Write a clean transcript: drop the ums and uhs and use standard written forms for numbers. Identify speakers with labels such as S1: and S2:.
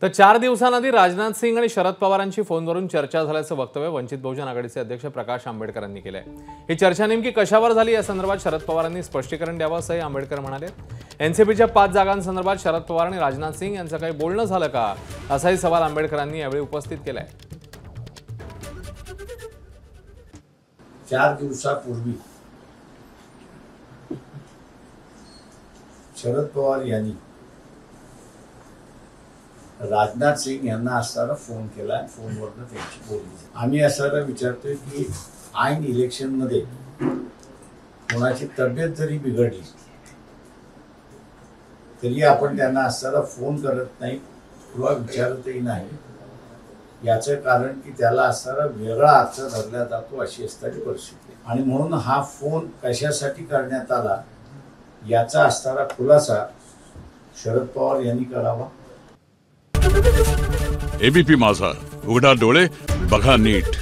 S1: तर 4 दिवसांआधी राजनाथ सिंग आणि शरद पवारांची फोनवरून चर्चा झाल्याचं वक्तव्य वंचित बहुजन आघाडीचे अध्यक्ष प्रकाश आंबेडकरांनी केलंय। ही चर्चा नेमकी कशावर झाली या संदर्भात शरद पवारांनी स्पष्टीकरण द्यावं असंही आंबेडकर म्हणाले। एनसीपीच्या 5 जागांसंदर्भात शरद पवार आणि राजनाथ सिंग यांचं काही बोलणं झालं का असाही सवाल आंबेडकरांनी यावेळी उपस्थित केलाय।
S2: 4 दिवसापूर्वी शरद पवार यांनी राजनाथ सिंग यांना असताना फोन केला। फोनवरनं त्यांची बोलणी आम्ही असताना विचारतोय की ऐन इलेक्शन मध्ये कोणाची तब्येत जरी बिघडली तरी आपण त्यांना असताना फोन करत नाही किंवा विचारतही नाही। याचं कारण की त्याला असताना वेगळा अर्थ धरला जातो अशी असणारी परिस्थिती आणि म्हणून हा फोन कशासाठी करण्यात आला याचा असणारा खुलासा शरद पवार यांनी करावा।
S3: एबीपी माझा, उघडा डोळे बघा नीट।